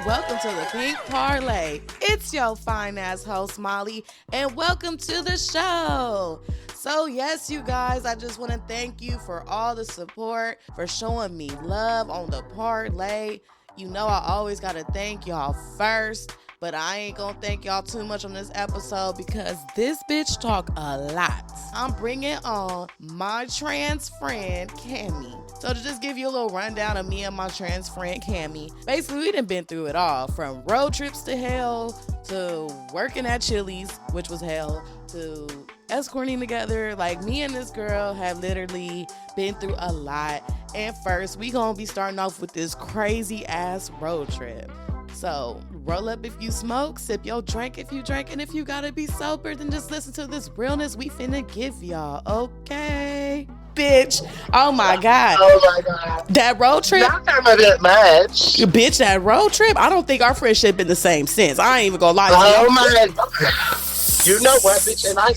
welcome to the Pink Parlay. It's your fine ass host Molly, and welcome to the show. So yes, you guys, I just want to thank you for all the support, for showing me love on the parlay. You know I always gotta thank y'all first, but I ain't gonna thank y'all too much on this episode because this bitch talk a lot. I'm bringing on my trans friend, Kammy. So to just give you a little rundown of me and my trans friend, Kammy, basically we done been through it all, from road trips to hell, to working at Chili's, which was hell, to escorting together. Like, me and this girl have literally been through a lot. And first, we gonna be starting off with this crazy ass road trip. So roll up if you smoke, sip your drink if you drink, and if you gotta be sober, then just listen to this realness we finna give y'all, okay? Bitch, oh my God. That road trip? Not that bit much. Bitch, that road trip? I don't think our friendship been the same since. I ain't even gonna lie to you. Oh my God. You know what, bitch? And I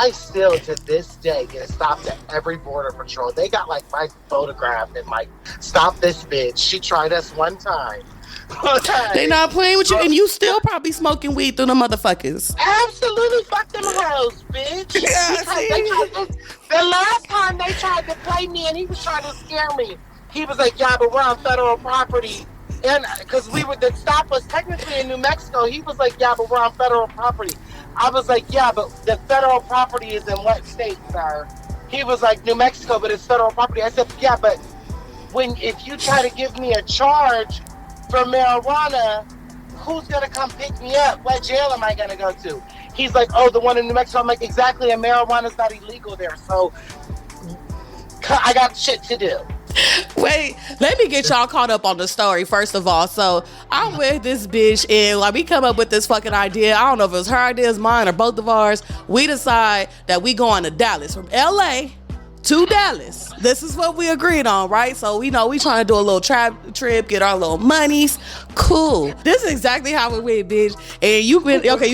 still to this day get stopped at every border patrol. They got like my photograph and like, stop this bitch. She tried us one time. They not playing with you, and you still probably smoking weed through the motherfuckers. Absolutely, fuck them hoes, bitch. The last time they tried to play me and he was trying to scare me. He was like, yeah, but we're on federal property. And because the stop was technically in New Mexico, he was like, yeah, but we're on federal property. I was like, yeah, but the federal property is in what state, sir? He was like, New Mexico, but it's federal property. I said, yeah, but if you try to give me a charge for marijuana, who's going to come pick me up? What jail am I going to go to? He's like, oh, the one in New Mexico. I'm like, exactly, and marijuana's not illegal there, so I got shit to do. Wait, let me get y'all caught up on the story first of all. So I'm with this bitch, and like, we come up with this fucking idea. I don't know if it was her idea, it's mine, or both of ours. We decide that we going to Dallas, from LA to Dallas. This is what we agreed on, right? So we know we trying to do a little trip, get our little monies. Cool. This is exactly how it went, bitch. And you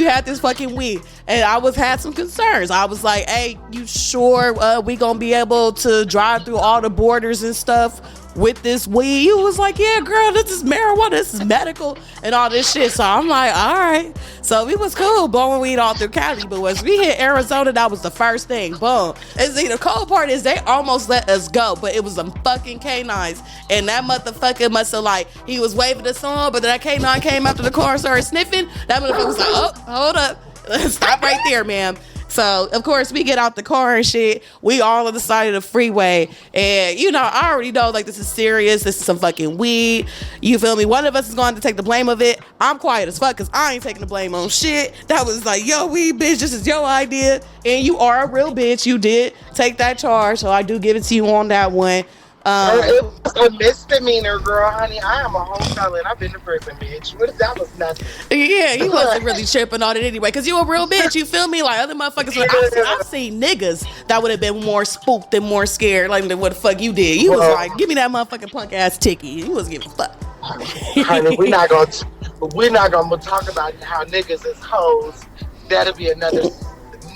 had this fucking weed, and I had some concerns. I was like, hey, you sure we gonna be able to drive through all the borders and stuff with this weed? You was like, yeah, girl, this is marijuana, this is medical, and all this shit. So I'm like, all right. So we was cool blowing weed all through Cali, but once we hit Arizona, that was the first thing. Boom. And see, the cold part is they almost let us go, but it was some fucking canines, and that motherfucker must have, like, he was waving us on, but that canine came after the car and started sniffing. That motherfucker was like, oh, hold up. Stop right there, ma'am. So, of course, we get out the car and shit. We all on the side of the freeway. And, you know, I already know, like, this is serious. This is some fucking weed. You feel me? One of us is going to take the blame of it. I'm quiet as fuck because I ain't taking the blame on shit. That was like, yo, weed, bitch, this is your idea. And you are a real bitch. You did take that charge. So I do give it to you on that one. It was a misdemeanor, girl, honey. I am a whole felon. I've been to prison, bitch. That was nothing. Yeah, you wasn't really tripping on it anyway, because you a real bitch. You feel me? Like, other motherfuckers, I've seen niggas that would have been more spooked and more scared, like, than what the fuck you did. You was like, give me that motherfucking punk ass ticket. You was giving a fuck. Honey, we're not gonna talk about how niggas is hoes. That'll be another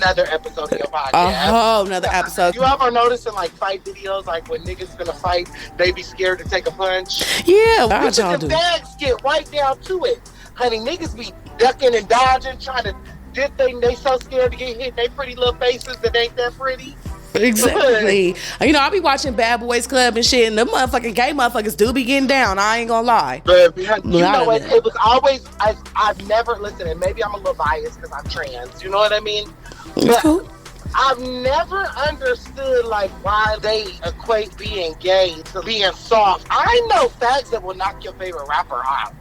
episode of your podcast. Another episode. You ever notice in like fight videos, like when niggas gonna fight, they be scared to take a punch? Yeah, what y'all do? The bags get right down to it. Honey, niggas be ducking and dodging, trying to dip they so scared to get hit in they pretty little faces that ain't that pretty. Exactly. You know, I be watching Bad Boys Club and shit, and the motherfucking gay motherfuckers do be getting down. I ain't gonna lie. But you know what? It was always, I've never, listen, and maybe I'm a little biased because I'm trans. You know what I mean? But cool. I've never understood, like, why they equate being gay to being soft. I know facts that will knock your favorite rapper out.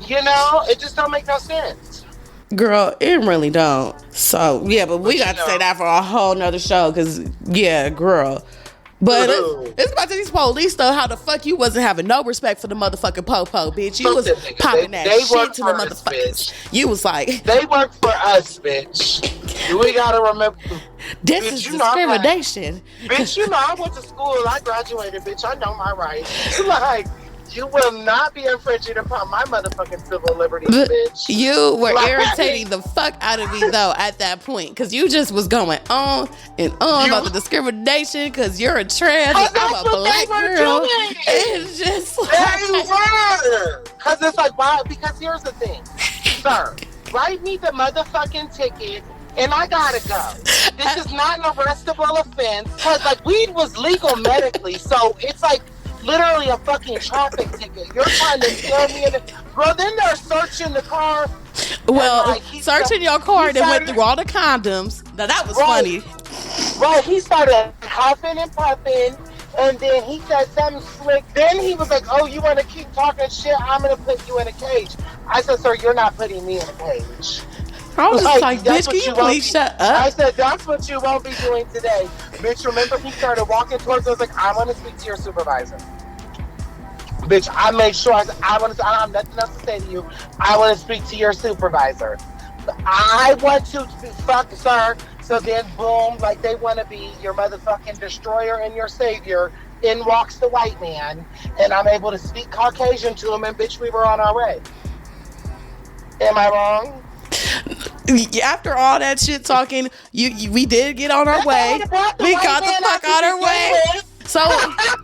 You know? It just don't make no sense. Girl, it really don't. So, yeah, but we got to say that for a whole nother show, because, yeah, girl. But it's about to these police, though, how the fuck you wasn't having no respect for the motherfucking po-po, bitch. You was popping that shit to the motherfuckers. You was like... They work for us, bitch. We gotta remember... This is discrimination. Bitch, you know, I went to school, I graduated, bitch. I know my rights. Like... You will not be infringing upon my motherfucking civil liberties, bitch. You were irritating the fuck out of me, though, at that point. Because you just was going on and on about the discrimination because you're a trans and I'm a black girl. It's just like... They were. Cause it's like, why? Because here's the thing, sir. Write me the motherfucking ticket, and I gotta go. This is not an arrestable offense. Cause like weed was legal medically, so it's like literally a fucking traffic ticket. You're trying to scare me in the bro. Then they're searching the car. Well, like, searching your car and then went through all the condoms. Now that was funny. Right, he started huffing and puffing, and then he said something slick. Then he was like, "Oh, you want to keep talking shit? I'm gonna put you in a cage." I said, "Sir, you're not putting me in a cage." I was like, "Bitch, can you please shut up?" I said, "That's what you won't be doing today, bitch." Remember, he started walking towards us. I was like, "I want to speak to your supervisor." Bitch, I made sure I said, I have nothing else to say to you. I want to speak to your supervisor. I want to fuck, sir. So then, boom, like they want to be your motherfucking destroyer and your savior. In walks the white man, and I'm able to speak Caucasian to him, and bitch, we were on our way. Am I wrong? After all that shit talking, we did get on our way. We got the fuck out our way. So,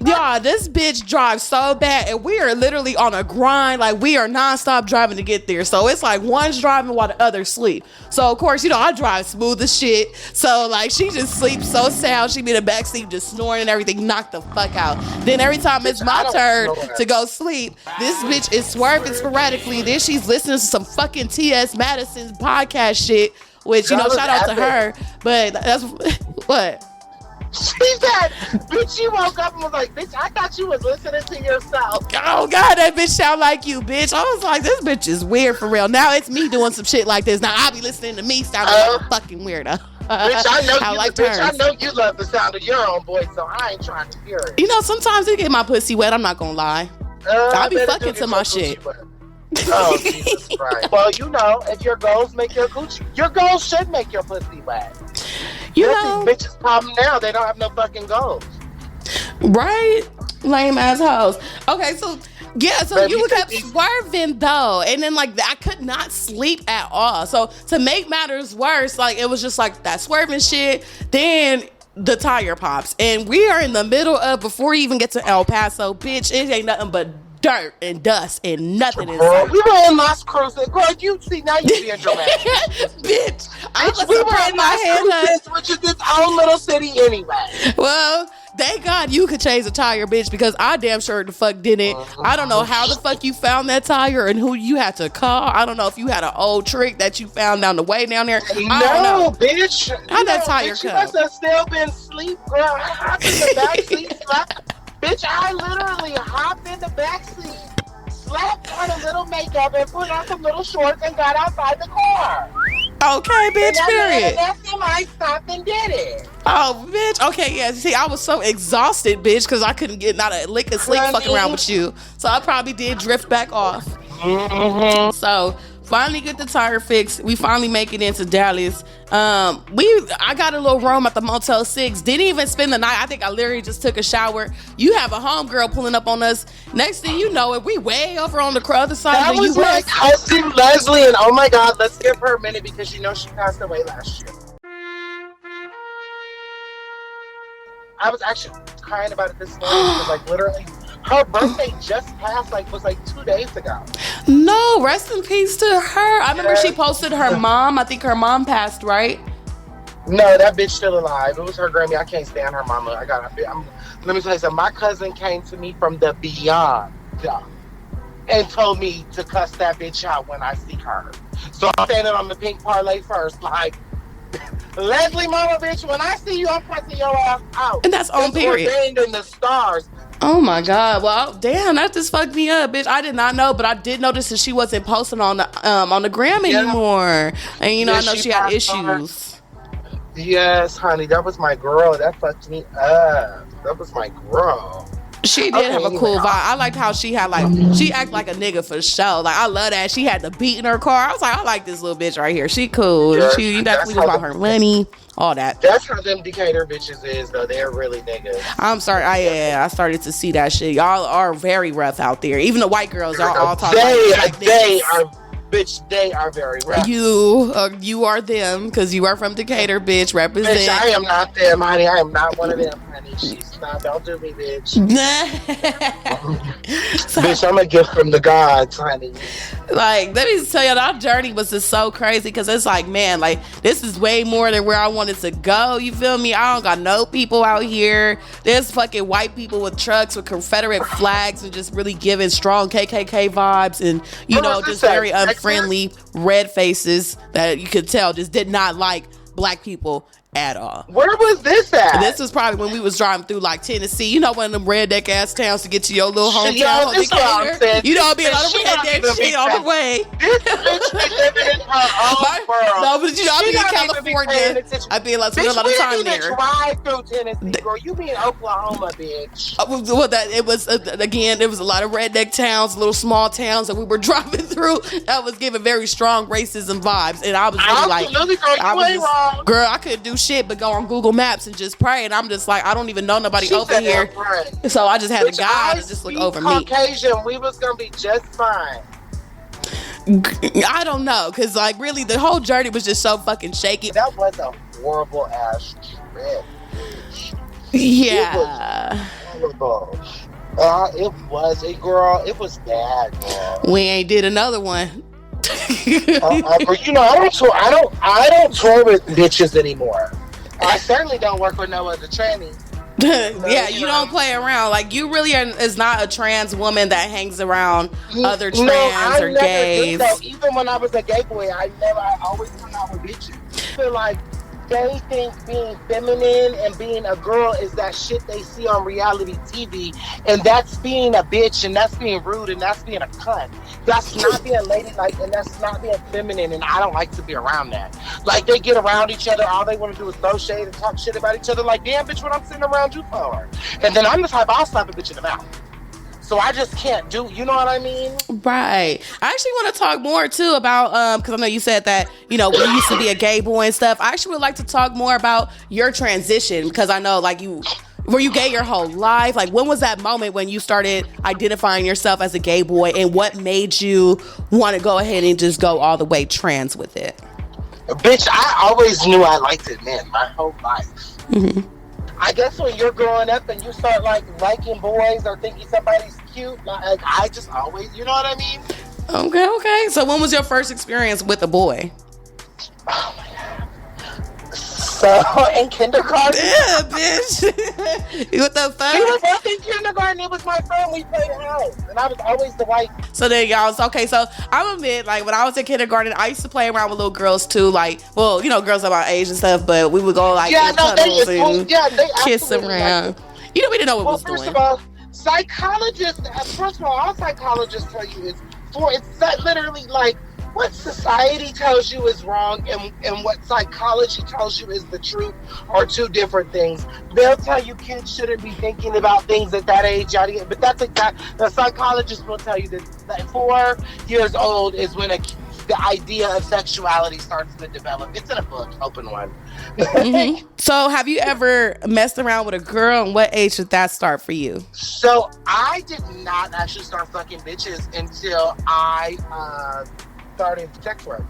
y'all, this bitch drives so bad, and we are literally on a grind. Like, we are nonstop driving to get there. So, it's like one's driving while the other's sleep. So, of course, you know, I drive smooth as shit. So, like, she just sleeps so sound. She be in the backseat just snoring and everything, knocked the fuck out. Then every time it's my turn to go sleep, this bitch is swerving sporadically. Then she's listening to some fucking T.S. Madison's podcast shit, which, you know, shout out to her. But that's what? She said, bitch, you woke up and was like, bitch, I thought you was listening to yourself. Oh, God, that bitch sound like you, bitch. I was like, this bitch is weird for real. Now it's me doing some shit like this. Now I be listening to me sounding like a fucking weirdo. Bitch, I know you love the sound of your own voice, so I ain't trying to hear it. You know, sometimes it get my pussy wet. I'm not gonna lie. I be fucking to my shit. Oh, Jesus Christ. Well, you know, if your goals make your coochie, your goals should make your pussy wet. You That's know, these bitches' problem now. They don't have no fucking goals. Right? Lame assholes. Okay, so yeah, so Baby, you kept swerving though, and then like I could not sleep at all. So to make matters worse, like it was just like that swerving shit. Then the tire pops, and we are in the middle of before you even get to El Paso, bitch. It ain't nothing but dirt and dust and nothing inside. We were in Las Cruces. Girl, you see now you being dramatic. Bitch, I was we were put in my hand up. Las Cruces, which is its own little city anyway. Well, thank God you could change a tire, bitch, because I damn sure the fuck didn't. I don't know how the fuck you found that tire and who you had to call. I don't know if you had an old trick that you found down the way down there. I don't know. Bitch. How'd that tire come? come? You must have still been asleep, girl. I hopped in the back seat, bitch, I literally hopped in the back seat, slapped on a little makeup and put on some little shorts and got outside the car. Okay, bitch, period. And that's when I stopped and did it. Oh, bitch. Okay, yeah. See, I was so exhausted, bitch, because I couldn't get not a lick of sleep fucking around with you. So I probably did drift back off. Mm-hmm. So finally get the tire fixed. We finally make it into Dallas. I got a little room at the Motel 6. Didn't even spend the night. I think I literally just took a shower. You have a homegirl pulling up on us. Next thing you know, we way over on the other side of the U.S. That was my cousin Leslie, and oh my God, let's give her a minute because you know she passed away last year. I was actually crying about it this morning because like literally her birthday just passed, was 2 days ago. No, rest in peace to her. I remember she posted her mom. I think her mom passed, right? No, that bitch still alive. It was her Grammy. I can't stand her mama. Let me tell you something. My cousin came to me from the beyond and told me to cuss that bitch out when I see her. So I'm standing on the pink parlay first, like, Leslie, mama, bitch, when I see you, I'm pressing your ass out. And that's on period. Ordained in the stars. Oh my God! Well, damn, that just fucked me up, bitch. I did not know, but I did notice that she wasn't posting on the gram anymore. And you know, I know she had issues. Yes, honey, that was my girl. That fucked me up. That was my girl. She did have a cool vibe. I liked how she had she act like a nigga for sure. Like I love that. She had the beat in her car. I was like, I like this little bitch right here. She cool. Yes, she definitely was about her money, all that. That's how them Decatur bitches is though. They're really niggas. I'm sorry. I started to see that shit. Y'all are very rough out there. Even the white girls, y'all all talk they are very rough. You are them because you are from Decatur, bitch. Represent. Bitch, I am not them, honey. I am not one of them. honey. She's not. Don't do me, bitch. Bitch, I'm a gift from the gods, honey. Like, let me tell you, that journey was just so crazy because it's like, man, like, this is way more than where I wanted to go. You feel me? I don't got no people out here. There's fucking white people with trucks with Confederate flags and just really giving strong KKK vibes and, you know, just very unfriendly red faces that you could tell just did not like black people at all. Where was this at? This was probably when we was driving through like Tennessee. You know, one of them redneck ass towns to get to your little hometown. You know, it'd be a lot of redneck shit on the way. This bitch be living in her own world. No, but you know, I'd be in California. I'd be like, spend a lot of time there. Drive through Tennessee, girl. You be in Oklahoma, bitch. Well, it was again. There was a lot of redneck towns, little small towns that we were driving through. That was giving very strong racism vibes, and I was really girl, I couldn't do shit but go on Google Maps and just pray, and I'm just like, I don't even know nobody over here, so I just had to guide and just look over me. Caucasian, we was gonna be just fine. I don't know, cause like really the whole journey was just so fucking shaky. That was a horrible ass trip. Yeah, it was horrible. It was a girl. It was bad, girl. We ain't did another one. You know, I don't tour with bitches anymore. I certainly don't work with no other tranny. Yeah, you don't play around. Like, you really is not a trans woman that hangs around other trans or gays. Even when I was a gay boy, I always hung out with bitches. I feel like they think being feminine and being a girl is that shit they see on reality TV, and that's being a bitch, and that's being rude, and that's being a cunt. That's not being ladylike, and that's not being feminine, and I don't like to be around that. Like, they get around each other, all they want to do is throw shade and talk shit about each other, like, damn, bitch, what I'm sitting around you for? And then I'm the type, I'll slap a bitch in the mouth. So I just can't do, you know what I mean? Right. I actually want to talk more too about, because I know you said that, you know, when you used to be a gay boy and stuff. I actually would like to talk more about your transition, because I know, like, were you gay your whole life? Like, when was that moment when you started identifying yourself as a gay boy, and what made you want to go ahead and just go all the way trans with it? Bitch, I always knew I liked it, man, my whole life. Mm-hmm. I guess when you're growing up and you start liking boys or thinking somebody's cute, like I just always, you know what I mean? Okay. So when was your first experience with a boy? Oh my God. So in kindergarten. Yeah, bitch. What the fuck? He was up in kindergarten. It was my friend. We played house, and I was always the white. So there y'all. Okay, so I'll admit, like, when I was in kindergarten, I used to play around with little girls too. Like, well, you know, girls of my age and stuff, but we would go like they kiss around. You know, we didn't know what was doing. First of all, psychologists. First of all psychologists tell you it's that literally like what society tells you is wrong and what psychology tells you is the truth are two different things. They'll tell you kids shouldn't be thinking about things at that age, but that's the psychologist will tell you that 4 years old is when the idea of sexuality starts to develop. It's in a book, open one. Mm-hmm. So have you ever messed around with a girl, and what age did that start for you? So I did not actually start fucking bitches until I started sex work.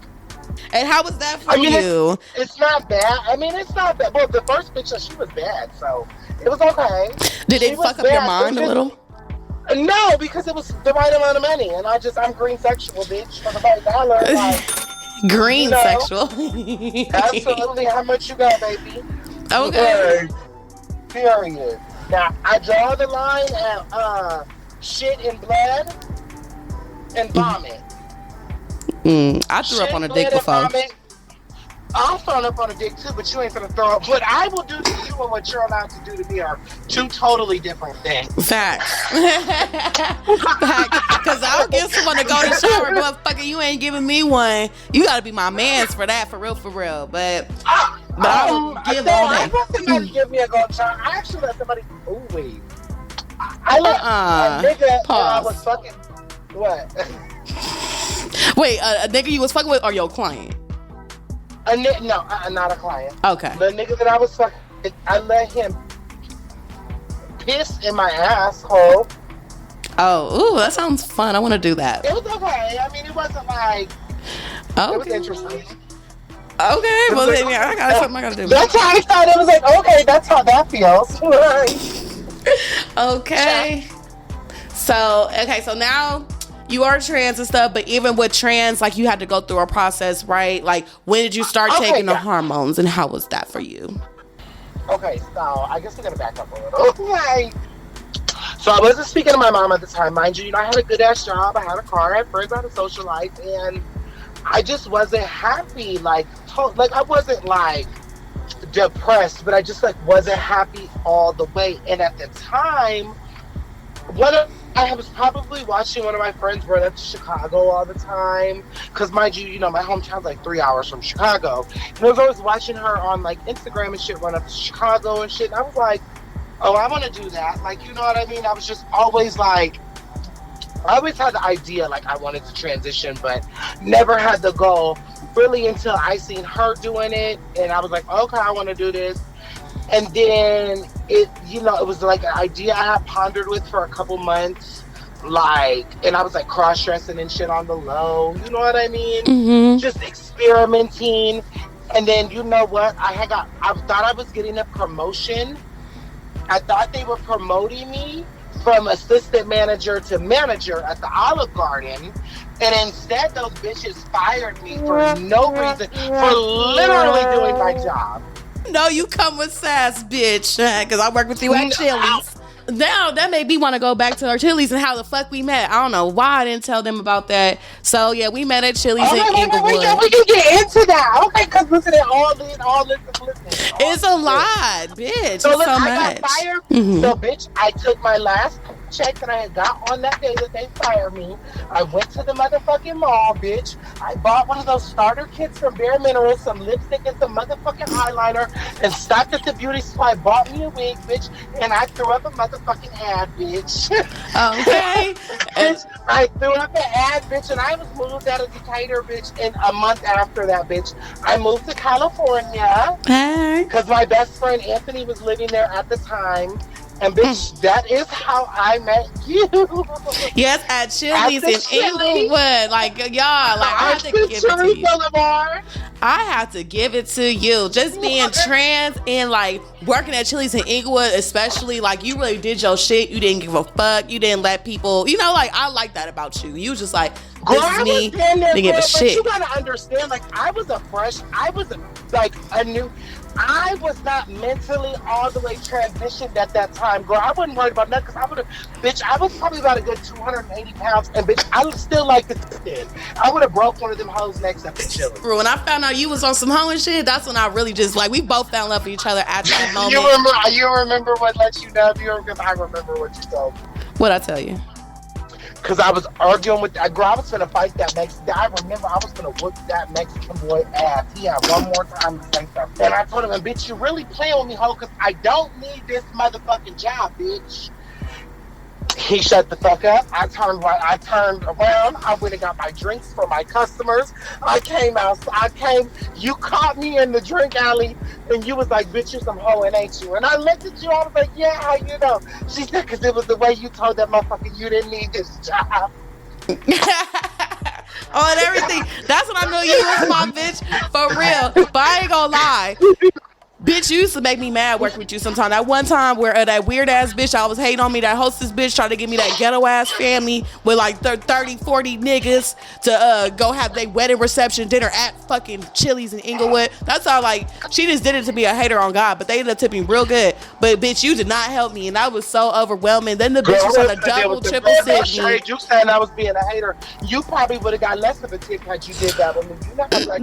And how was that for you? It's not bad. I mean, it's not bad. Well, the first bitch, she was bad, so it was okay. Did it fuck up your mind a little? No, because it was the right amount of money, and I'm green sexual, bitch, for the right dollar. Like, green sexual. Absolutely. How much you got, baby? Okay. Period. Now, I draw the line at shit and blood and vomit. I threw up on a dick before. I've thrown up on a dick too, but you ain't gonna throw up. What I will do to you and what you're allowed to do to me are two totally different things. Facts. Because I'll give someone to go to the shower, motherfucker. You ain't giving me one. You gotta be my mans for that, for real. But I'll give all that. I let somebody give me a gold shower. I actually let somebody. Ooh, wait. I let a nigga I was fucking. What? Wait, a nigga you was fucking with or your client? No, not a client. Okay. The nigga that I was fucking, I let him piss in my asshole. Oh, ooh, that sounds fun. I want to do that. It was okay. I mean, it wasn't like. Okay. It was interesting. Okay, well then, I got something I gotta do. That's how I thought. It was like, okay, that's how that feels. Okay. So now you are trans and stuff, but even with trans, like you had to go through a process, right? Like when did you start taking the hormones and how was that for you? Okay, so I guess we're gonna back up a little. Okay. So I wasn't speaking to my mom at the time, mind you. I had a good ass job, I had a car, I had friends, I had a social life, and I just wasn't happy. Like I wasn't like depressed, but I just like wasn't happy all the way. And at the time, I was probably watching one of my friends run up to Chicago all the time. Because mind you, my hometown's like 3 hours from Chicago. And I was always watching her on like Instagram and shit run up to Chicago and shit. And I was like, oh, I want to do that. Like, you know what I mean? I was just always like, I always had the idea like I wanted to transition, but never had the goal really until I seen her doing it. And I was like, okay, I want to do this. And then it was like an idea I had pondered with for a couple months, like, and I was like cross-dressing and shit on the low, you know what I mean? Mm-hmm. Just experimenting. And then, you know what? I thought I was getting a promotion. I thought they were promoting me from assistant manager to manager at the Olive Garden. And instead, those bitches fired me for no reason, for literally doing my job. No, you come with sass, bitch, because I work with you at Chili's. Now, that made me want to go back to our Chili's and how the fuck we met. I don't know why I didn't tell them about that. So, yeah, we met at Chili's in Inglewood. We can get into that. Okay, because listen, all this. It's a lot, bitch. So, it's look, so I much. got fired. Mm-hmm. So, bitch, I took my last check that I had got on that day that they fired me. I went to the motherfucking mall, bitch. I bought one of those starter kits from Bare Minerals, some lipstick and some motherfucking eyeliner, and stopped at the beauty supply, bought me a wig, bitch, and I threw up a motherfucking ad, bitch. Okay. Bitch, I threw up an ad, bitch, and I was moved out of Decatur, bitch, and a month after that, bitch, I moved to California. Hey. Because my best friend Anthony was living there at the time. And bitch, that is how I met you. Yes, at Chili's in Inglewood. Like, y'all, like I have to give it to you. Boulevard. I have to give it to you. Just being trans and like working at Chili's in Inglewood, especially, like you really did your shit. You didn't give a fuck. You didn't let people, like I like that about you. You just like, this is me. Didn't give a shit. You gotta understand, like I was I was not mentally all the way transitioned at that time, girl. I wasn't worried about nothing because I was probably about a good 280 pounds, and bitch, I was still like this then. I would have broke one of them hoes next up at Chili. When I found out you was on some hoe and shit, that's when I really just, like, we both fell in love with each other at that moment. You remember what let you know? Because I remember what you told me. What'd I tell you? Because I was arguing with that girl. I was going to fight that Mexican. I remember I was going to whoop that Mexican boy ass. He had one more time to say something. And I told him, bitch, you really playing with me, ho, because I don't need this motherfucking job, bitch. He shut the fuck up. I turned around. I went and got my drinks for my customers. You caught me in the drink alley, and you was like, bitch, you some hoe, and ain't you? And I looked at you, I was like, yeah, how you know? She said, because it was the way you told that motherfucker you didn't need this job. Oh, and everything. That's when I knew you was my bitch, for real. But I ain't gonna lie. Bitch, you used to make me mad working with you sometimes. That one time where that weird ass bitch I was hating on me, that hostess bitch tried to give me that ghetto ass family with like 30, 40 niggas to go have their wedding reception dinner at fucking Chili's in Inglewood. That's how, like, she just did it to be a hater on God, but they ended up tipping real good. But bitch, you did not help me, and that was so overwhelming. Then the bitch was trying to double, triple sit me. You saying I was being a hater. You probably would have got less of a tip had you did that with me. You know how, like,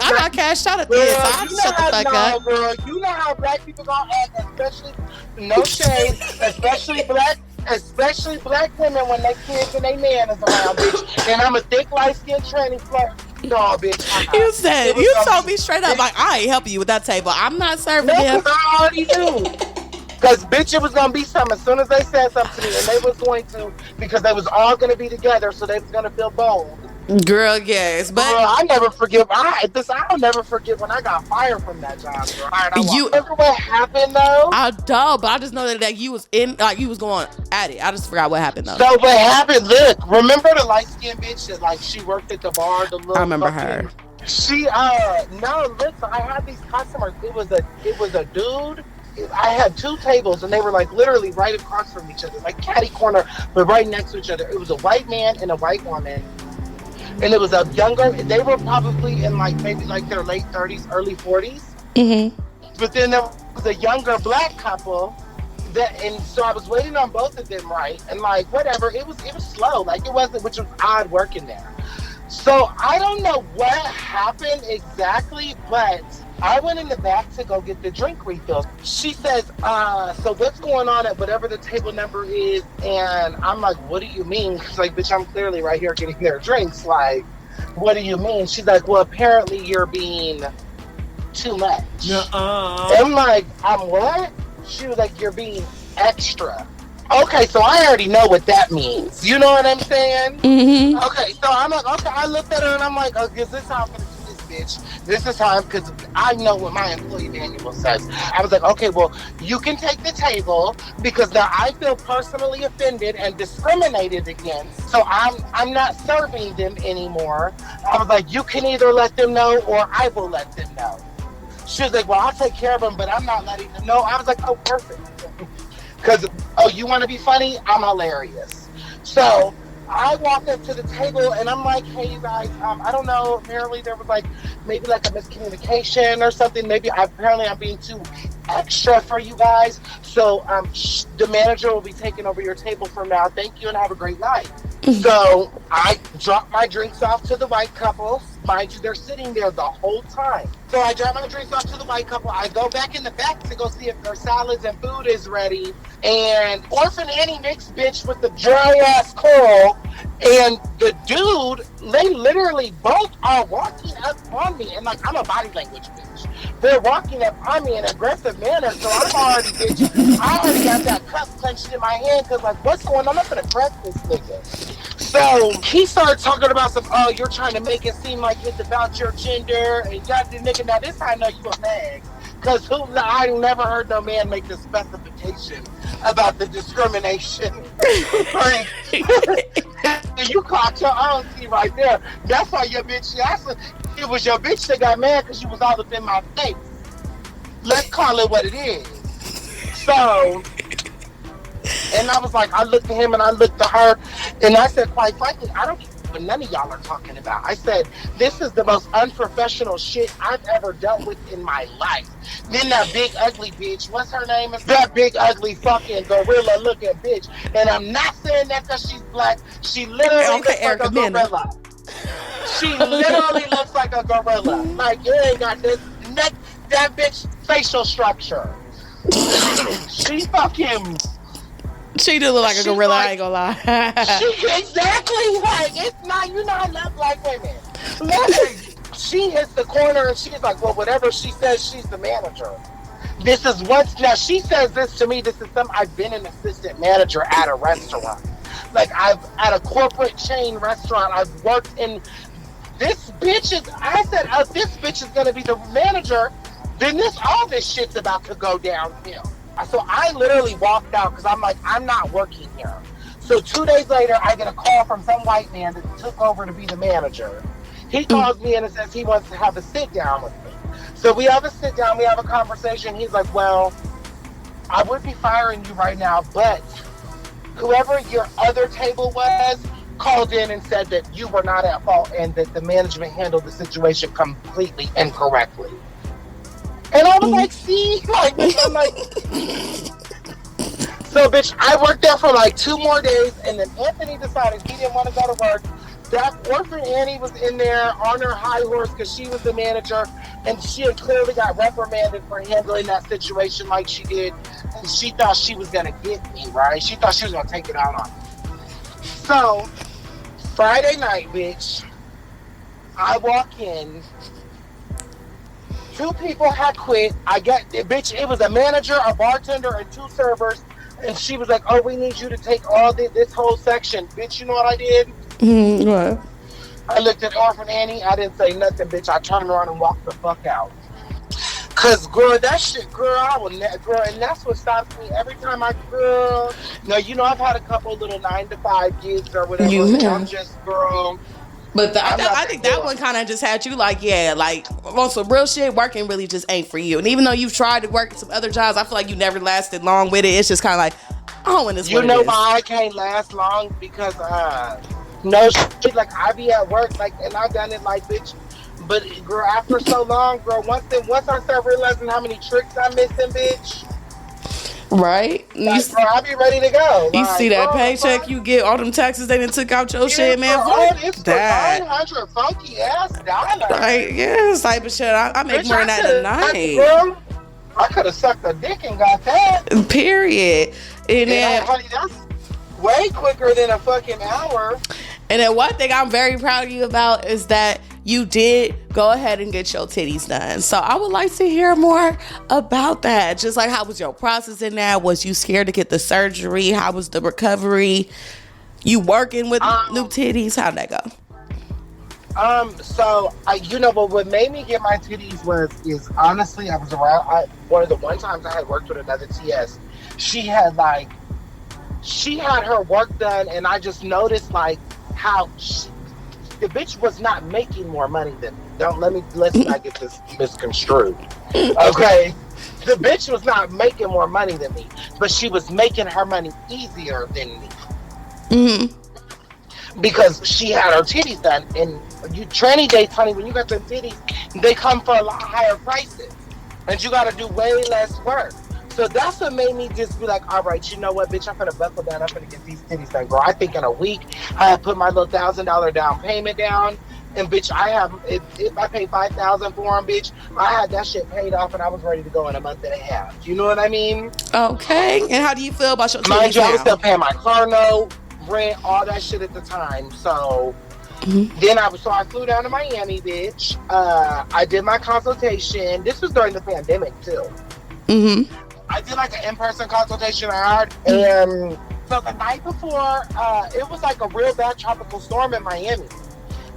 I got cashed out at this. So I shut the fuck up. Girl, you know how black people gonna act, especially, no shade, especially black women when they kids and they man is around, bitch. And I'm a thick, light-skinned tranny flirt. No, bitch. You said, you told me straight up, like, I ain't helping you with that table. I'm not serving them. I already knew. Because, bitch, it was going to be something as soon as they said something to me, and they was going to, because they was all going to be together, so they was going to feel bold. Girl, yes, but I never forgive. I'll never forget when I got fired from that job. Girl. You remember what happened though? I don't, but I just know that you was you was going at it. I just forgot what happened though. So what happened? Look, remember the light skinned bitch that like she worked at the bar? I remember her. She no, listen, I had these customers. It was a dude. I had two tables and they were like literally right across from each other, like catty corner, but right next to each other. It was a white man and a white woman. And it was a younger, they were probably in like maybe like their late 30s, early 40s. Mm-hmm. But then there was a younger black couple that, and so I was waiting on both of them, right? And like whatever, it was slow, like it wasn't, which was odd working there. So I don't know what happened exactly, but I went in the back to go get the drink refills. She says, so what's going on at whatever the table number is? And I'm like, what do you mean? She's like, bitch, I'm clearly right here getting their drinks. Like, what do you mean? She's like, well, apparently you're being too much. I'm like, I'm what? She was like, you're being extra. Okay, so I already know what that means. You know what I'm saying? Mm-hmm. Okay, so I'm like, okay, I looked at her and I'm like, oh, is this how I'm going to do this, bitch? This is how, because I know what my employee manual says. I was like, okay, well, you can take the table because now I feel personally offended and discriminated against. So I'm not serving them anymore. I was like, you can either let them know or I will let them know. She was like, well, I'll take care of them, but I'm not letting them know. I was like, oh, perfect. Because, oh, you want to be funny? I'm hilarious. So I walked up to the table and I'm like, hey, you guys, I don't know. Apparently there was like maybe like a miscommunication or something. Apparently I'm being too extra for you guys. So the manager will be taking over your table from now. Thank you and have a great night. So I dropped my drinks off to the white couple. Mind you, they're sitting there the whole time. So I drop my drinks off to the white couple. I go back in the back to go see if their salads and food is ready. And Orphan Annie mixed bitch with the dry ass curl and the dude, they literally both are walking up on me. And like, I'm a body language bitch. They're walking up on me in an aggressive manner. So I'm already, bitch, I already got that cup clenched in my hand because like, what's going on? I'm gonna crack this nigga. So he started talking about some, oh, you're trying to make it seem like it's about your gender and got the nigga. Now this I know you a man. Because I never heard no man make the specification about the discrimination. Like, you caught your own team right there. That's why your bitch, it was your bitch that got mad because you was all up in my face. Let's call it what it is. So, and I was like, I looked at him and I looked at her and I said, quite frankly, I don't care what none of y'all are talking about. I said, this is the most unprofessional shit I've ever dealt with in my life. Then that big ugly bitch, what's her name? That big ugly fucking gorilla looking bitch. And I'm not saying that because she's black. She literally looks like a gorilla. She literally looks like a gorilla. Like, you ain't got this neck, that bitch facial structure. She fucking... She do look like a gorilla, like, I ain't gonna lie. Exactly, like, it's not, you know, I love black women. Listen, she hits the corner and she's like, well, whatever she says, she's the manager. This is what's, now she says this to me, this is something, I've been an assistant manager at a restaurant. Like, I've, at a corporate chain restaurant, I've worked in, this bitch is, I said, oh, this bitch is gonna be the manager, then all this shit's about to go downhill. So I literally walked out because I'm like, I'm not working here. So 2 days later, I get a call from some white man that took over to be the manager. He calls me in and says he wants to have a sit down with me. So we have a sit down, we have a conversation. He's like, well, I would be firing you right now, but whoever your other table was called in and said that you were not at fault and that the management handled the situation completely incorrectly. And I was like, see? Like, I'm like... So, bitch, I worked there for like 2 more days, and then Anthony decided he didn't want to go to work. That Orphan Annie was in there on her high horse because she was the manager, and she had clearly got reprimanded for handling that situation like she did. And she thought she was going to get me, right? She thought she was going to take it out on me. So, Friday night, bitch, I walk in... 2 people had quit. Bitch, it was a manager, a bartender, and 2 servers. And she was like, oh, we need you to take all this whole section. Bitch, you know what I did? What? I looked at Orphan Annie. I didn't say nothing, bitch. I turned around and walked the fuck out. Cause, girl, that shit, girl, girl, and that's what stops me every time now, you know, I've had a couple little 9 to 5 gigs or whatever. I'm just, girl... But I think that one kind of just had you like, yeah, like on some real shit, working really just ain't for you. And even though you've tried to work at some other jobs, I feel like you never lasted long with it. It's just kind of like, oh, when this. You know why I can't last long? Because no shit, like I be at work, like, and I've done it, like, bitch. But girl, after so long, girl, once I start realizing how many tricks I'm missing, bitch. Right? Like, bro, I'll be ready to go. You like, see that paycheck you get, all them taxes they done took out your shit, man. It's that. 900 funky ass dollars. Right, yeah, type of shit. I make more than that a night. I could have sucked a dick and got that. Period. And then, honey, that's way quicker than a fucking hour. And then one thing I'm very proud of you about is that you did go ahead and get your titties done. So I would like to hear more about that. Just like, how was your process in that? Was you scared to get the surgery? How was the recovery? You working with new titties? How'd that go? So but what made me get my titties is honestly, I was around. One of the one times I had worked with another TS, she had her work done, and I just noticed like how the bitch was not making more money than me. Let's not get this misconstrued. Okay, the bitch was not making more money than me, but she was making her money easier than me. Mm-hmm. Because she had her titties done, and you tranny dates, honey, when you got them titties, they come for a lot higher prices, and you got to do way less work. So that's what made me just be like, all right, you know what, bitch, I'm gonna buckle down. I'm gonna get these titties done, girl. I think in a week, I have put my little $1,000 down payment down, and bitch, if I paid $5,000 for them, bitch, I had that shit paid off, and I was ready to go in a month and a half. You know what I mean? Okay. And how do you feel about your titties Mind you, now? I was still paying my car note, rent, all that shit at the time. So then I flew down to Miami, bitch. I did my consultation. This was during the pandemic too. Mm-hmm. I did like an in-person consultation and so the night before, it was like a real bad tropical storm in Miami.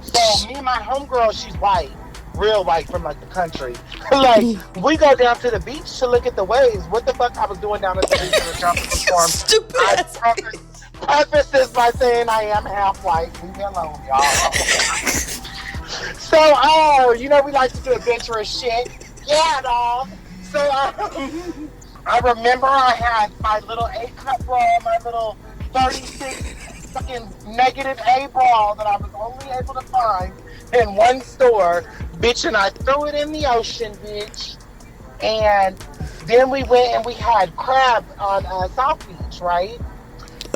So me and my homegirl, she's white, real white from like the country. Like, we go down to the beach to look at the waves. What the fuck I was doing down at the beach in a tropical storm? Stupid. I preface this by saying I am half white. Leave me alone, y'all. So, we like to do adventurous shit. Yeah, dog. So, I remember I had my little 8-cup bra, my little 36 fucking negative A bra that I was only able to find in one store, bitch, and I threw it in the ocean, bitch. And then we went and we had crab on South Beach, right?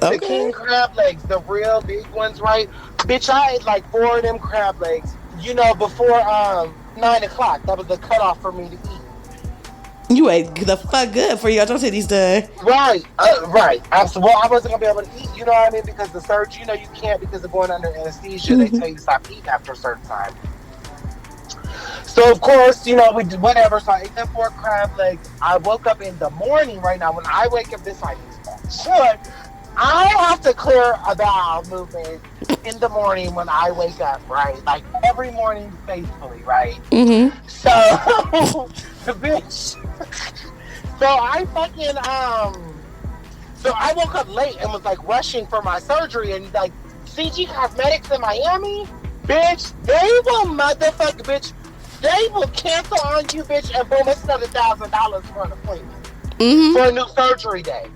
Okay. The king crab legs, the real big ones, right? Bitch, I ate like 4 of them crab legs, before 9 o'clock. That was the cutoff for me to eat. You ate the fuck good for your titties done. Right, right. Absolutely. Well, I wasn't going to be able to eat, you know what I mean? Because the surgery, you can't because of going under anesthesia. Mm-hmm. They tell you to stop eating after a certain time. So, of course, we did whatever. So I ate them 4 crab legs. I woke up in the morning right now. When I wake up this time, sure, I have to clear a bowel movement in the morning when I wake up, right? Like every morning faithfully, right? Mm-hmm. So, the bitch. So I fucking, so I woke up late and was like rushing for my surgery, and like CG Cosmetics in Miami, bitch, they will motherfucker, bitch, they will cancel on you, bitch, and boom, it's another $1,000 for an appointment for a new surgery day.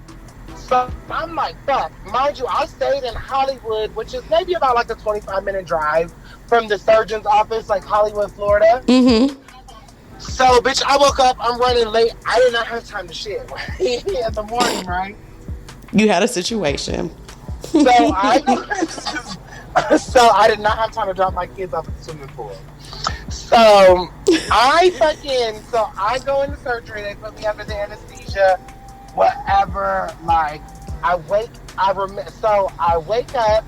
So I'm like, fuck. Mind you, I stayed in Hollywood, which is maybe about like a 25-minute drive from the surgeon's office, like Hollywood, Florida. Mm-hmm. So, bitch, I woke up, I'm running late. I did not have time to shit in the morning, right? You had a situation. So I did not have time to drop my kids off at the swimming pool. So I go into surgery. They put me under the anesthesia, whatever. Like, I wake up.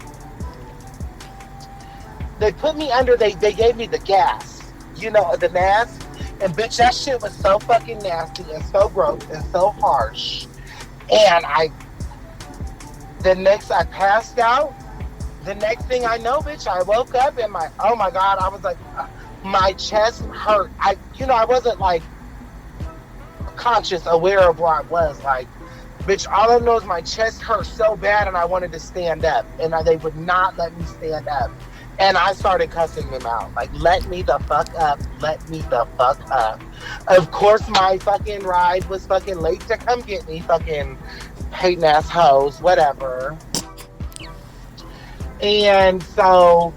They put me under, they gave me the gas, the mask. And bitch, that shit was so fucking nasty and so gross and so harsh. And I passed out. The next thing I know, bitch, I woke up and oh my God, I was like, my chest hurt. I wasn't like conscious, aware of where I was. Like, bitch, all I know is my chest hurt so bad and I wanted to stand up. And they would not let me stand up. And I started cussing them out. Like, let me the fuck up. Let me the fuck up. Of course, my fucking ride was fucking late to come get me. Fucking hating ass hoes. Whatever. And so,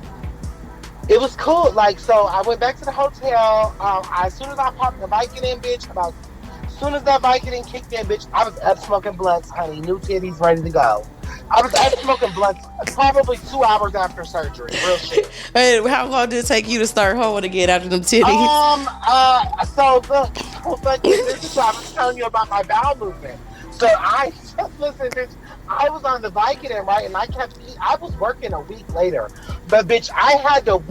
it was cool. Like, so I went back to the hotel. As soon as I popped the Vicodin, bitch, as soon as that Vicodin kicked in, bitch, I was up smoking blunts, honey. New titties, ready to go. I was up smoking blunts probably 2 hours after surgery. Real shit. Hey, how long did it take you to start hoeing again after them titties? So this is what I was telling you about my bowel movement. So listen, bitch, I was on the Vicodin, right? And I kept eating. I was working a week later. But bitch, I had to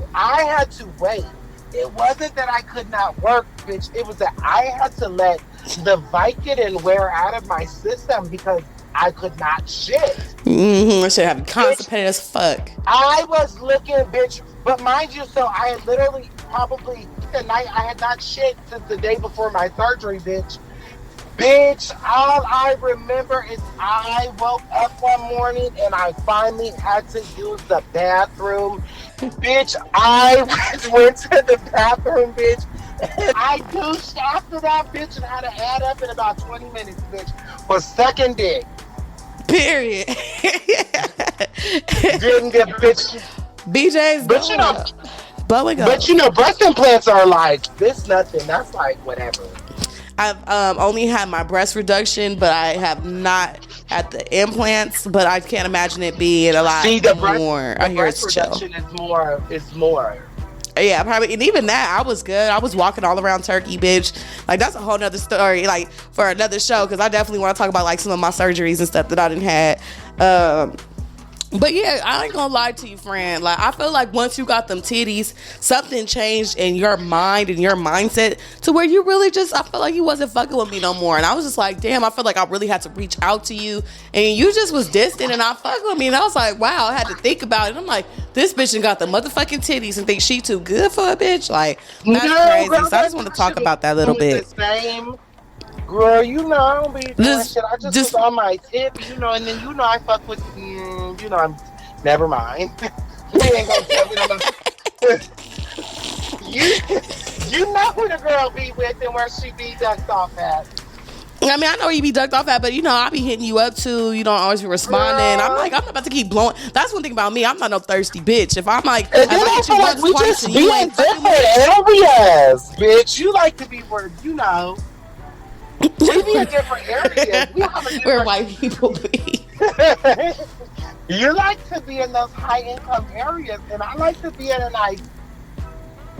wait. It wasn't that I could not work, bitch. It was that I had to let the Vicodin wear out of my system because I could not shit. I should have constipated as fuck. I was looking, bitch. But mind you, so I had literally probably the night I had not shit since the day before my surgery, bitch. Bitch, all I remember is I woke up one morning and I finally had to use the bathroom. Bitch, I went to the bathroom, bitch. And I douched after that, bitch, and had to add up in about 20 minutes, bitch, for second dick. Period. Didn't get bitch. BJ's but you know, blowing up. But you know, breast implants are like this nothing. That's like whatever. I've only had my breast reduction, but I have not had the implants. But I can't imagine it being a lot more. I hear it's chill. Reduction is more. Yeah, probably. And even that, I was good. I was walking all around Turkey, bitch. Like, that's a whole nother story, like, for another show, because I definitely want to talk about, like, some of my surgeries and stuff that I didn't have. But yeah, I ain't gonna lie to you, friend. Like, I feel like once you got them titties, something changed in your mind and your mindset to where you really just, I feel like you wasn't fucking with me no more. And I was just like, damn, I feel like I really had to reach out to you. And you just was distant and not fucking with me. And I was like, wow, I had to think about it. I'm like, this bitch got the motherfucking titties and think she too good for a bitch. Like, that's crazy. Girl, so I just want to talk about that a little bit. Girl, you know, I don't be doing shit. I just was on my tip, you know, and then, you know, I fuck with, you know, I'm, never mind. We ain't gonna tell me you know who the girl be with and where she be ducked off at. I mean, I know you be ducked off at, but, you know, I be hitting you up, too. You don't always be responding. I'm like, I'm not about to keep blowing. That's one thing about me. I'm not no thirsty bitch. If I'm like, and then I feel like we just be in different areas, bitch. You like to be where, you know, we be in different areas. Where white people be. You like to be in those high income areas, and I like to be in a nice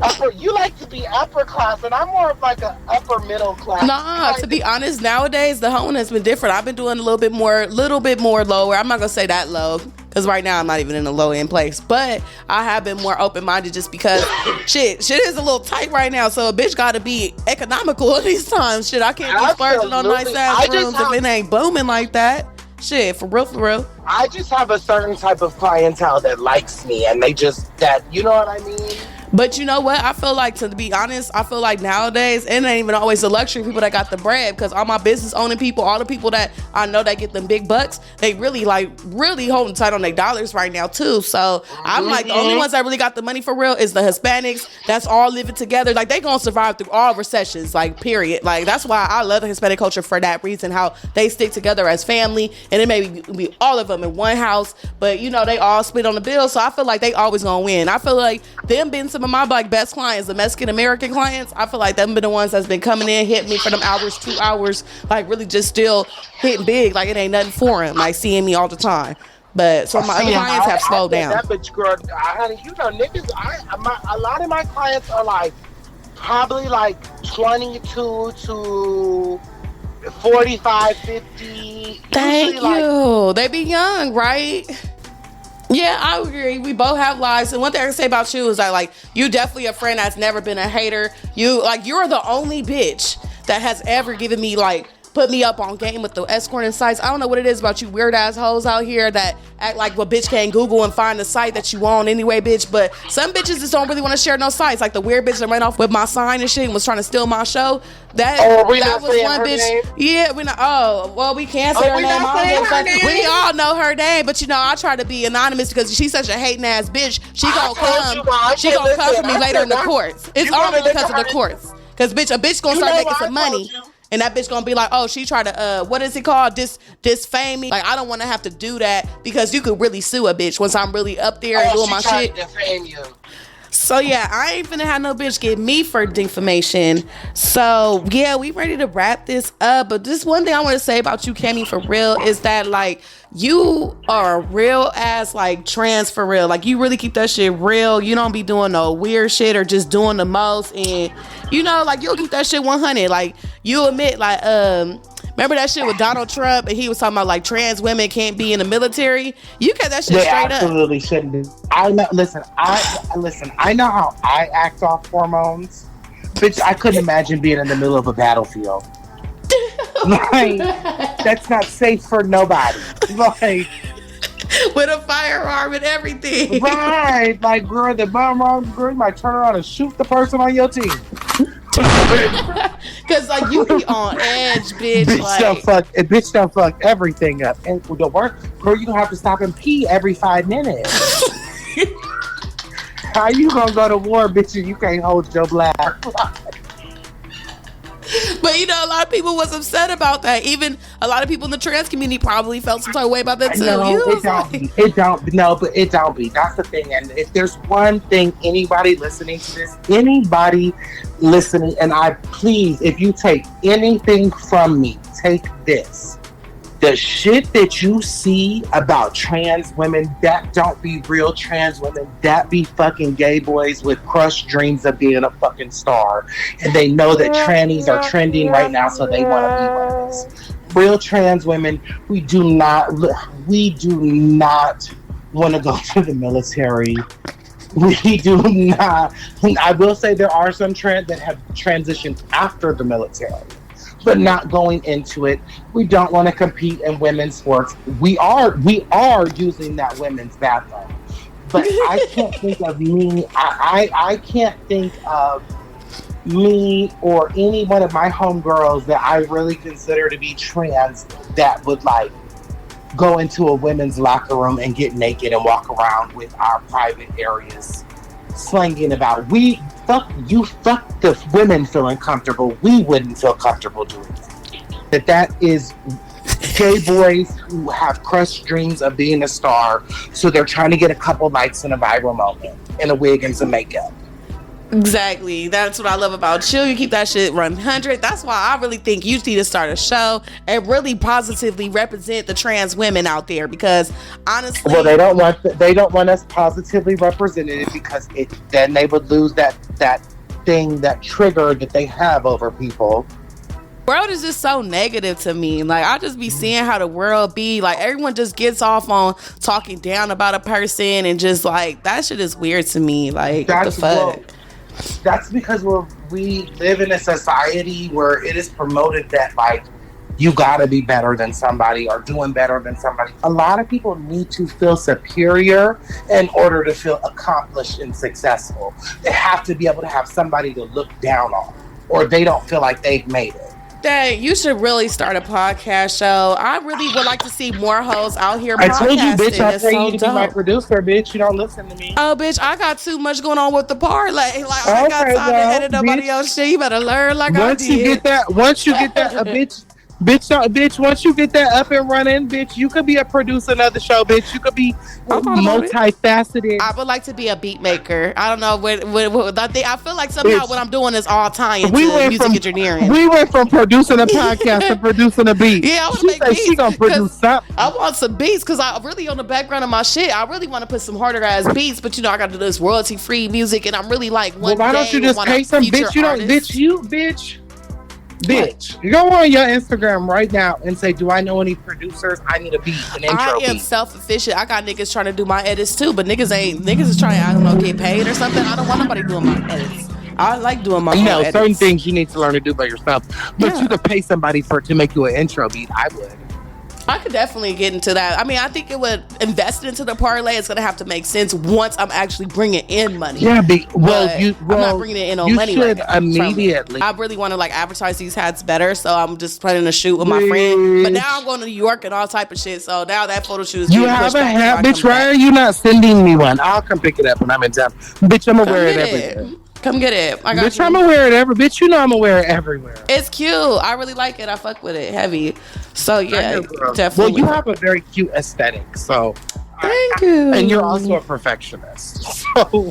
upper. You like to be upper class, and I'm more of like an upper middle class. Nah, to be honest, nowadays the hoeing has been different. I've been doing a little bit more lower. I'm not gonna say that low, because right now I'm not even in a low end place. But I have been more open minded just because shit is a little tight right now. So a bitch gotta be economical at these times. Shit, I can't be splurging on nice ass rooms if it ain't booming like that. Shit, for real. I just have a certain type of clientele that likes me, and they just, that, you know what I mean? But you know what? I feel like, to be honest, I feel like nowadays, it ain't even always the luxury people that got the bread, because all my business owning people, all the people that I know that get them big bucks, they really holding tight on their dollars right now too. So I'm like, the only ones that really got the money for real is the Hispanics. That's all living together. Like, they gonna survive through all recessions, like, period. Like, that's why I love the Hispanic culture for that reason, how they stick together as family, and it may be all of them in one house, but you know, they all split on the bill. So I feel like they always gonna win. I feel like them being some of my like best clients, the Mexican American clients, I feel like them been the ones that's been coming in, hitting me for them hours, 2 hours, like really just still hitting big, like it ain't nothing for them, like seeing me all the time. But some of my other clients have slowed down. That bitch, girl, you know, niggas, a lot of my clients are like probably like 22 to 45, 50. Thank you. They be young, right? Yeah, I agree. We both have lives. And one thing I can say about you is that, like, you definitely a friend that's never been a hater. You're the only bitch that has ever given me, like, put me up on game with the escorting sites. I don't know what it is about you weird ass hoes out here that act like a bitch can't Google and find the site that you on anyway, bitch. But some bitches just don't really want to share no sites. Like the weird bitch that ran off with my sign and shit and was trying to steal my show. That was one bitch. Name? Yeah, we know. Oh, well, we can't say her name. We all know her name, but I try to be anonymous because she's such a hating ass bitch. She gonna come. She gonna come for me later in the courts. It's only because of the courts. Because a bitch gonna start making some money. And that bitch gonna be like, oh, she tried to, what is it called? Disfame me. Like, I don't want to have to do that because you could really sue a bitch once I'm really up there and doing my shit. Defame you. So, yeah, I ain't finna have no bitch get me for defamation. So, yeah, we ready to wrap this up. But this one thing I want to say about you, Kammy, for real, is that, like, you are a real ass, like, trans for real. Like, you really keep that shit real. You don't be doing no weird shit or just doing the most. And, like, you'll keep that shit 100. Like, you admit, like, remember that shit with Donald Trump and he was talking about like trans women can't be in the military? You kept that shit straight up. They absolutely shouldn't be. I know. Listen. I know how I act off hormones, bitch. I couldn't imagine being in the middle of a battlefield. Like, that's not safe for nobody. Like, with a firearm and everything. Right. Like, girl, the bomb wrong, girl, you might turn around and shoot the person on your team. Cause like you be on edge, bitch. Bitch don't fuck everything up. And the work, girl, you don't have to stop and pee every 5 minutes. How you gonna go to war, bitch, and you can't hold your bladder? But a lot of people was upset about that. Even a lot of people in the trans community probably felt some type of way about that too. No, it don't be. That's the thing. And if there's one thing, anybody listening to this, and I please, if you take anything from me, take this. The shit that you see about trans women, that don't be real trans women. That be fucking gay boys with crushed dreams of being a fucking star. And they know that trannies are trending right now, so they want to be winners. Real trans women, we do not want to go to the military. We do not. I will say there are some trans that have transitioned after the military, but not going into it. We don't want to compete in women's sports. We are using that women's bathroom. But I can't think of me. I can't think of me or any one of my homegirls that I really consider to be trans that would like go into a women's locker room and get naked and walk around with our private areas slanging about. Fuck the women feeling comfortable. We wouldn't feel comfortable doing that. That is gay boys who have crushed dreams of being a star, so they're trying to get a couple likes in a viral moment in a wig and some makeup. Exactly. That's what I love about you. You keep that shit 100. That's why I really think you need to start a show and really positively represent the trans women out there, because honestly, well, they don't want us positively represented because then they would lose that thing, that trigger that they have over people. World is just so negative to me. Like, I just be seeing how the world be like, everyone just gets off on talking down about a person, and just like that shit is weird to me. Like, what the fuck? That's because we live in a society where it is promoted that like you gotta be better than somebody or doing better than somebody. A lot of people need to feel superior in order to feel accomplished and successful. They have to be able to have somebody to look down on, or they don't feel like they've made it. Dang, you should really start a podcast show. I really would like to see more hoes out here podcasting. I told you, bitch, I pay you to be my producer, bitch. You don't listen to me. Oh, bitch, I got too much going on with the parlay. Like, I ain't got time to edit nobody else shit. You better learn like I did. Once you get that, bitch, once you get that up and running, bitch, you could be a producer of another show, bitch. You could be multifaceted. I would like to be a beat maker. I don't know what I feel like somehow what I'm doing is all tying to music engineering. We went from producing a podcast to producing a beat. Yeah, I want to make beats. She gonna produce something. I want some beats because I really on the background of my shit. I really want to put some harder ass beats, but I got to do this royalty free music, and I'm really like why don't you just pay some bitch? You don't, bitch. Bitch, you go on your Instagram right now and say, do I know any producers? I need a beat, an intro I am self-efficient. I got niggas trying to do my edits too, but niggas is trying to, I don't know, get paid or something. I don't want nobody doing my edits. I like doing my You own know, certain edits. things you need to learn to do by yourself. But you could pay somebody to make you an intro beat. I would. I could definitely get into that. I mean, I think it would invest into the parlay. It's gonna have to make sense once I'm actually bringing in money. Yeah, I'm not bringing it in on money. You should right now immediately. I really want to like advertise these hats better, so I'm just planning a shoot with my friend. But now I'm going to New York and all type of shit. So now that photo shoot is You getting have pushed a back hat, until I bitch. come Why back. are you not sending me one? I'll come pick it up when I'm in town. Bitch, I'm gonna wear it everywhere. Come get it. I got Bitch, you. I'm gonna wear it everywhere. Bitch, you know I'm gonna wear it everywhere. It's cute. I really like it. I fuck with it heavy. So yeah, definitely. Well, you have a very cute aesthetic, so thank you. and you're also a perfectionist. So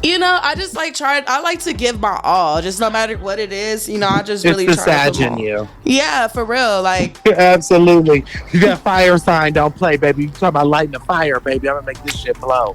you know, I just like I like to give my all, just no matter what it is. You know, I just really it's the try to Sag in you. Yeah, for real. Like absolutely. You got fire sign, don't play, baby. You talking about lighting the fire, baby. I'm gonna make this shit blow.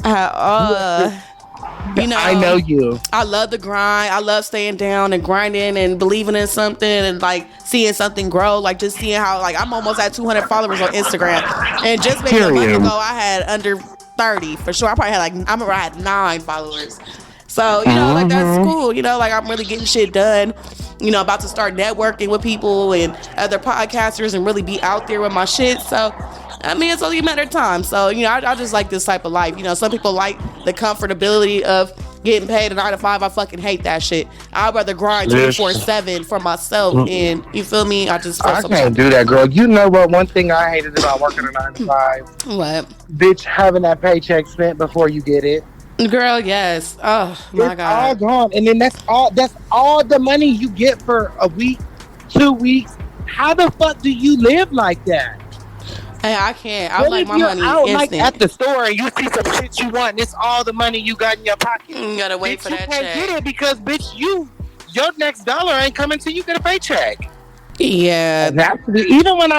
You know, I know you. I love the grind. I love staying down and grinding and believing in something and like seeing something grow. Like just seeing how like I'm almost at 200 followers on Instagram, and just maybe a month ago I had under 30 for sure. I probably had I remember I had 9 followers. So you know, like that's cool. You know, like I'm really getting shit done. You know, about to start networking with people and other podcasters and really be out there with my shit. So. I mean, it's only a matter of time. So, you know, I just like this type of life. You know, some people like the comfortability of getting paid a 9 to 5. I fucking hate that shit. I'd rather grind 24/7 for myself. And you feel me? I can't do that, girl. You know what? One thing I hated about working a 9 to 5. What? Bitch, having that paycheck spent before you get it. Girl, yes. Oh my God. All gone. And then that's all the money you get for a week, 2 weeks. How the fuck do you live like that? Hey, I can't. I like my money out, instant. like at the store and you see some shit you want and it's all the money you got in your pocket. You gotta wait for that check. You can't get it because, bitch, your next dollar ain't coming till you get a paycheck. Yeah. Even when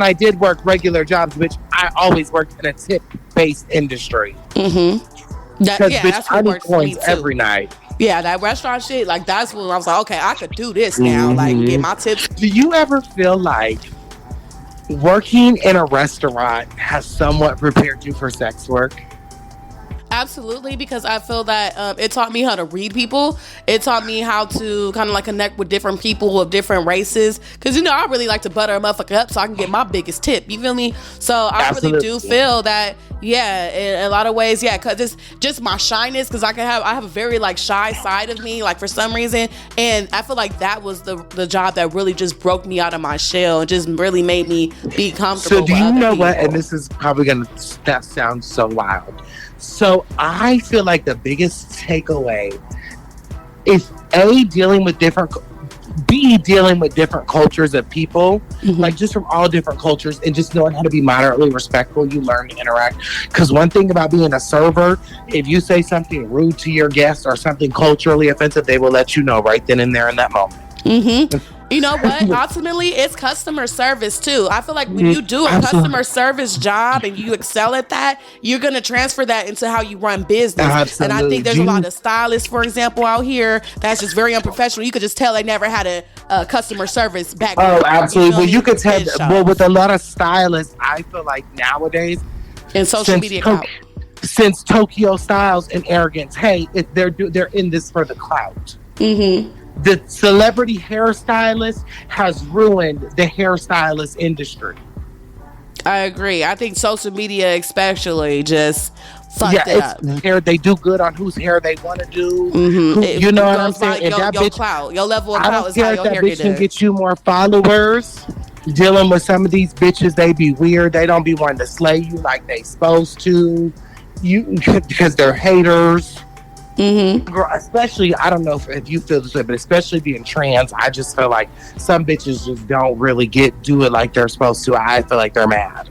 I did work regular jobs, bitch, I always worked in a tip-based industry. Mm-hmm. Bitch, that's what I need works for me coins too. every night. Yeah, that restaurant shit, like that's when I was like, okay, I could do this now. Like get my tips. Do you ever feel like working in a restaurant has somewhat prepared you for sex work? Absolutely, because I feel that it taught me how to read people. It taught me how to kind of like connect with different people of different races. Because, you know, I really like to butter a motherfucker up so I can get my biggest tip. You feel me? So I really do feel that, yeah, in a lot of ways, yeah, because it's just my shyness. Because I have a very like shy side of me, like for some reason. And I feel like that was the job that really just broke me out of my shell and just really made me be comfortable. So do you know what? people. And this is probably that sounds so wild. So I feel like the biggest takeaway is dealing with different cultures of people, like just from all different cultures, and just knowing how to be moderately respectful. You learn to interact. Because one thing about being a server, if you say something rude to your guest or something culturally offensive, they will let you know right then and there in that moment. You know what? Ultimately, it's customer service too. I feel like when you do a customer service job and you excel at that, you're going to transfer that into how you run business. Absolutely. And I think there's a lot of stylists, for example, out here that's just very unprofessional. You could just tell they never had a customer service background. Oh, absolutely. Well, you could tell. Headshot. Well, with a lot of stylists, I feel like nowadays, and social media account. Since Tokyo Styles and Arrogance, hey, they're in this for the clout. The celebrity hairstylist has ruined the hairstylist industry. I agree. I think social media especially just fucked it up. Hair, they do good on whose hair they want to do. You know what I'm saying? Your clout, your level of clout is how your hair can get you more followers. Dealing with some of these bitches, they be weird. They don't be wanting to slay you like they supposed to. Because they're haters. Girl, especially, I don't know if you feel this way, but especially being trans, I just feel like some bitches just don't really do it like they're supposed to. I feel like they're mad.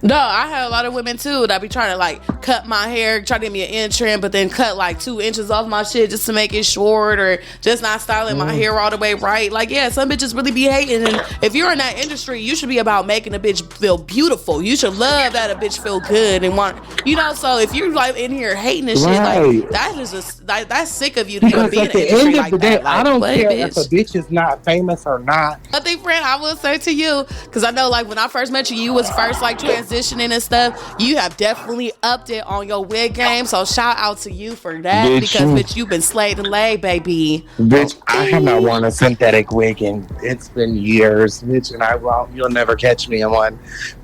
No, I had a lot of women too that be trying to like cut my hair, try to give me an in trim, but then cut like 2 inches off my shit just to make it short, or just not styling my hair all the way right. Like, yeah, some bitches really be hating. And if you're in that industry, you should be about making a bitch feel beautiful. You should love that a bitch feel good and want, you know. So if you're like in here hating and shit, like that is just that's sick of you to even be in the industry like that. Like, I don't care if a bitch is not famous or not. I think, friend, I will say to you, because I know like when I first met you, you was first like transgender. transitioning and stuff, you have definitely upped it on your wig game. So shout out to you for that, because bitch, you've been slayed and laid, baby. Bitch, I have not worn a synthetic wig in it's been years, bitch, and you'll never catch me in one.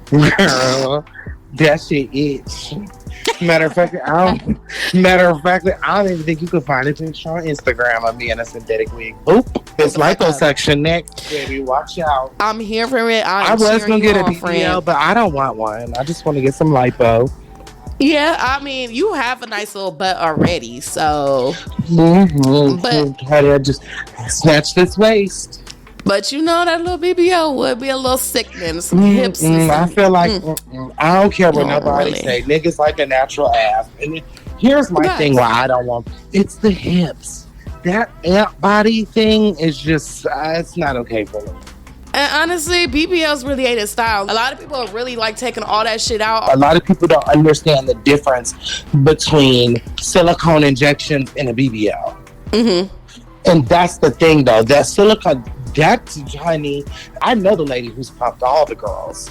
Girl, that shit itch. Matter of fact, I don't even think you can find a picture on Instagram of me in a synthetic wig. Oop, it's liposuction next, baby. Watch out. I'm here for it. I was gonna get a BBL, but I don't want one. I just want to get some lipo. Yeah, I mean, you have a nice little butt already, so. But I just snatch this waist. But you know, that little BBL would be a little sickening. Some hips. And some, I feel like I don't care what nobody say. Niggas like a natural ass. And here's my thing why I don't want. It's the hips. That ant body thing is just it's not okay for me. And honestly, BBLs really ain't a style. A lot of people are really like taking all that shit out. A lot of people don't understand the difference between silicone injections and a BBL. And that's the thing, though. That silicone. That's, honey, I know the lady who's pumped all the girls.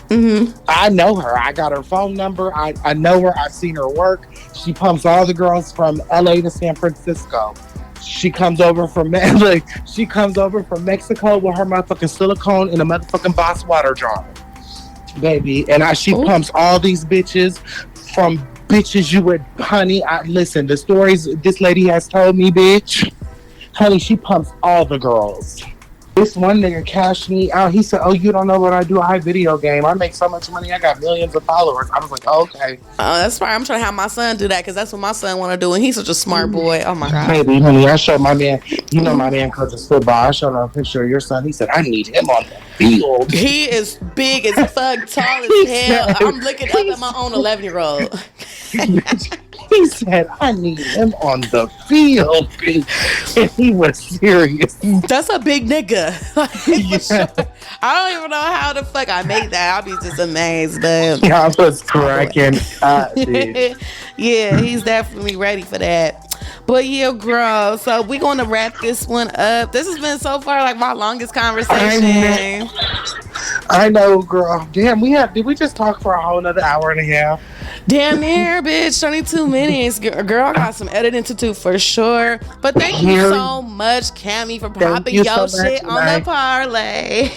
I know her. I got her phone number. I know her. I've seen her work. She pumps all the girls from LA to San Francisco. She comes over from LA. She comes over from Mexico with her motherfucking silicone in a motherfucking Boss water jar, baby. And she pumps all these bitches from bitches you would, honey. Listen, the stories this lady has told me, bitch. Honey, she pumps all the girls. This one nigga cashed me out. He said, "Oh, you don't know what I do? I video game. I make so much money. I got millions of followers." I was like, oh, "Okay." That's why I'm trying to have my son do that, because that's what my son want to do, and he's such a smart boy. Oh my god. Baby, honey, I showed my man. You know my man coaches football. I showed him a picture of your son. He said, "I need him on the field." He is big as fuck, tall as hell. I'm looking up at my own 11-year-old. He said, "I need him on the field," and he was serious. That's a big nigga. Sure. I don't even know how the fuck I made that. I'll be just amazed, but I was cracking up. Yeah, he's definitely ready for that. But yeah, girl, so we're going to wrap this one up. This has been so far like my longest conversation. I know, girl. Damn, did we just talk for a whole another hour and a half? Damn near, bitch. 22 minutes. Girl, I got some editing to do for sure. But thank you so much, Kammy, for popping your shit on the parlay.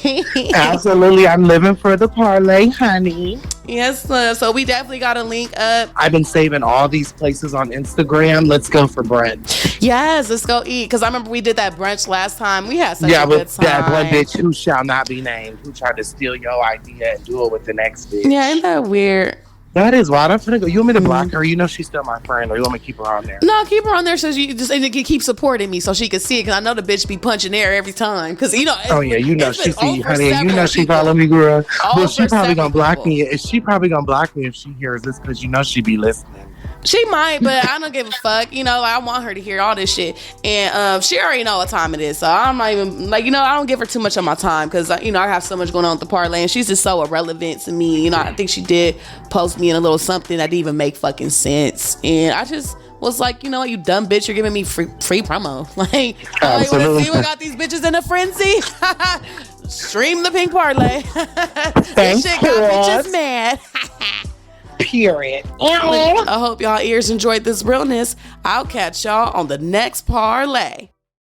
Absolutely. I'm living for the parlay, honey. Yes, so we definitely got a link up. I've been saving all these places on Instagram. Let's go for brunch. Yes, let's go eat. Because I remember we did that brunch last time. We had such a good time. Yeah, that one bitch who shall not be named, who tried to steal your idea and do it with the next bitch. Yeah, ain't that weird? That is wild. I'm finna go. You want me to block her? You know she's still my friend, or you want me to keep her on there? No, keep her on there so you just keep supporting me so she can see it. Because I know the bitch be punching air every time. Because you know. Oh yeah, you know she see, honey. You know she follow me, girl. Well, she probably gonna block me. She probably gonna block me if she hears this, because you know she be listening. She might, but I don't give a fuck. You know, I want her to hear all this shit. And she already know what time it is. So I'm not even, I don't give her too much of my time because, I have so much going on with the parlay. And she's just so irrelevant to me. I think she did post me in a little something that didn't even make fucking sense. And I just was like, you know what, you dumb bitch, you're giving me free promo. Like, oh, you want to see what got these bitches in a frenzy? Stream the pink parlay. This shit got bitches mad. Period. I hope y'all ears enjoyed this realness. I'll catch y'all on the next parlay.